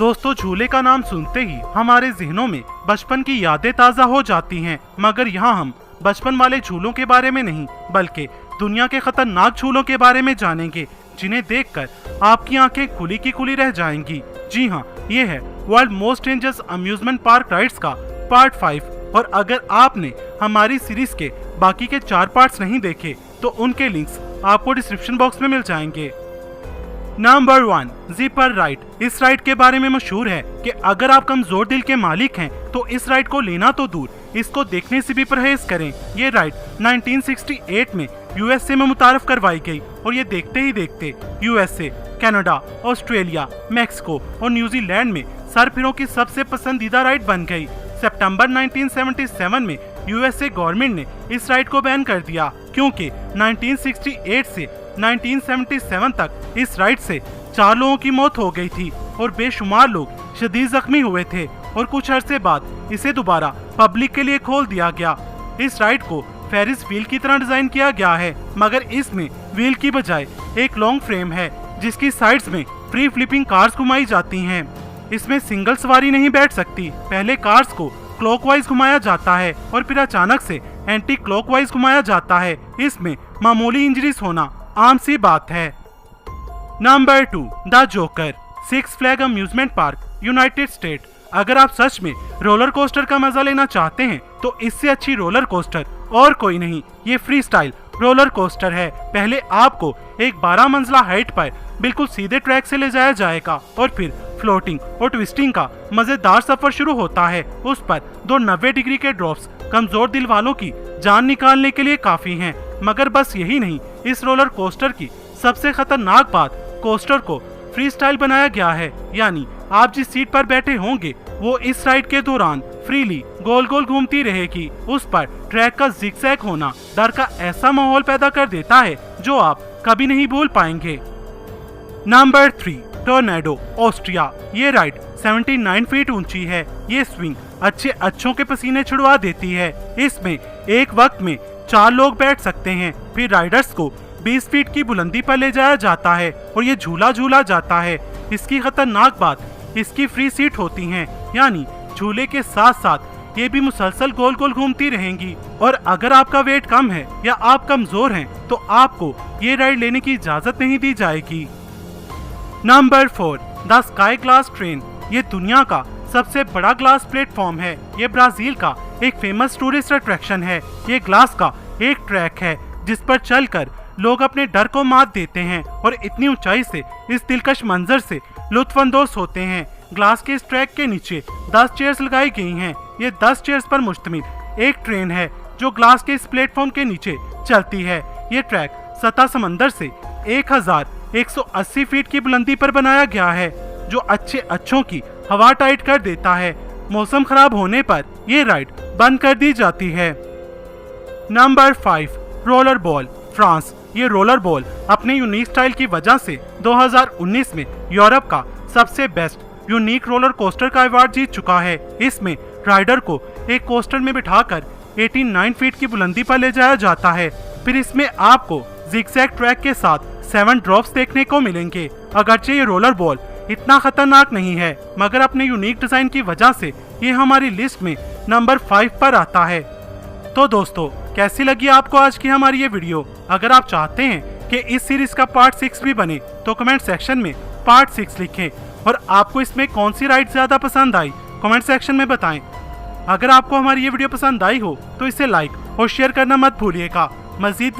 दोस्तों, झूले का नाम सुनते ही हमारे जहनों में बचपन की यादें ताज़ा हो जाती हैं, मगर यहाँ हम बचपन वाले झूलों के बारे में नहीं बल्कि दुनिया के खतरनाक झूलों के बारे में जानेंगे, जिन्हें देखकर आपकी आंखें खुली की खुली रह जाएंगी। जी हाँ, ये है world most dangerous amusement park rides का पार्ट 5। और अगर आपने हमारी सीरीज के बाकी के 4 पार्ट्स नहीं देखे तो उनके लिंक्स आपको डिस्क्रिप्शन बॉक्स में मिल जाएंगे। Number 1, zipper ride. इस राइड के बारे में मशहूर है कि अगर आप कमजोर दिल के मालिक हैं तो इस राइड को लेना तो दूर, इसको देखने से भी परहेज करें। ये राइड 1968 में यूएसए में मुतारफ करवाई गई और ये देखते ही देखते यूएसए, कनाडा, ऑस्ट्रेलिया, मैक्सिको और न्यूजीलैंड में सरफिरों की सबसे पसंदीदा राइड बन गई। सितंबर 1977 में यूएसए गवर्नमेंट ने इस राइड को बैन कर दिया क्योंकि 1968 से 1977 तक इस राइड से 4 लोगों की मौत हो गई थी और बेशुमार लोग शदीद जख्मी हुए थे और कुछ अरसे बाद इसे दोबारा पब्लिक के लिए खोल दिया गया। इस राइड को फेरिस व्हील की तरह डिजाइन किया गया है, मगर इसमें व्हील की बजाय एक लॉन्ग फ्रेम है जिसकी साइड्स में फ्री फ्लिपिंग कार्स घुमाई जाती हैं। इसमें सिंगल सवारी नहीं बैठ सकती। पहले कार्स को क्लॉकवाइज घुमाया जाता है और फिर अचानक से एंटी क्लॉकवाइज घुमाया जाता है। इसमें मामूली इंजरीज होना आम सी बात है। Number 2, the joker. Six flag amusement park, United state. अगर आप सच में रोलर कोस्टर का मजा लेना चाहते हैं तो इससे अच्छी रोलर कोस्टर और कोई नहीं। ये फ्री स्टाइल रोलर कोस्टर है। पहले आपको एक 12 मंजिला हाइट पर बिल्कुल सीधे ट्रैक से ले जाया जाएगा और फिर फ्लोटिंग और ट्विस्टिंग का मजेदार सफर शुरू होता है। उस पर 2 90 डिग्री के ड्रॉप्स कमजोर दिल वालों की जान निकालने के लिए काफी हैं। मगर बस यही नहीं, इस रोलर कोस्टर की सबसे खतरनाक बात, कोस्टर को फ्री स्टाइल बनाया गया है, यानी आप जिस सीट पर बैठे होंगे वो इस राइड के दौरान फ्रीली गोल गोल घूमती रहेगी। उस पर ट्रैक का जिगजैग होना डर का ऐसा माहौल पैदा कर देता है जो आप कभी नहीं भूल पाएंगे। Number 3, tornado, Austria. ये राइड 79 फीट ऊंची है। ये स्विंग अच्छों के पसीने छुड़वा देती है। इसमें एक वक्त में 4 लोग बैठ सकते हैं। फिर राइडर्स को 20 फीट की बुलंदी पर ले जाया जाता है और ये झूला झूला जाता है। इसकी खतरनाक बात, इसकी फ्री सीट होती हैं, यानी झूले के साथ साथ ये भी मुसलसल गोल गोल घूमती रहेंगी। और अगर आपका वेट कम है या आप कमजोर हैं तो आपको ये राइड लेने की इजाजत नहीं दी जाएगी। Number 4, the sky glass train. ये दुनिया का सबसे बड़ा ग्लास प्लेटफॉर्म है। ये ब्राजील का एक फेमस टूरिस्ट अट्रैक्शन है। ये ग्लास का एक ट्रैक है जिस पर चलकर लोग अपने डर को मात देते हैं और इतनी ऊंचाई से इस दिलकश मंजर से लुत्फानंदोज होते हैं। ग्लास के इस ट्रैक के नीचे 10 चेयर्स लगाई गई हैं। ये 10 चेयर्स पर मुश्तमिल एक ट्रेन है जो ग्लास के इस प्लेटफॉर्म के नीचे चलती है। ये ट्रैक सतह समंदर से 1180 फीट की बुलंदी पर बनाया गया है, जो अच्छों की हवा टाइट कर देता है। मौसम खराब होने पर ये राइड बंद कर दी जाती है। Number 5, roller ball, France. ये रोलर बॉल अपने यूनिक स्टाइल की वजह से 2019 में यूरोप का सबसे बेस्ट यूनिक रोलर कोस्टर का अवार्ड जीत चुका है। इसमें राइडर को एक कोस्टर में बिठाकर 89 फीट की बुलंदी पर ले जाया जाता है। फिर इसमें आपको जिगजैग ट्रैक के साथ 7 ड्रॉप्स देखने को मिलेंगे। अगरचे ये रोलर बॉल इतना खतरनाक नहीं है, मगर अपने यूनिक डिजाइन की वजह से ये हमारी लिस्ट में नंबर 5 पर आता है। तो दोस्तों, कैसी लगी आपको आज की हमारी ये वीडियो? अगर आप चाहते हैं कि इस सीरीज का पार्ट 6 भी बने तो कमेंट सेक्शन में पार्ट 6 लिखें। और आपको इसमें कौन सी राइड ज्यादा पसंद आई कमेंट सेक्शन में बताएं। अगर आपको हमारी ये वीडियो पसंद आई हो तो इसे लाइक और शेयर करना मत भूलिएगा। मजीद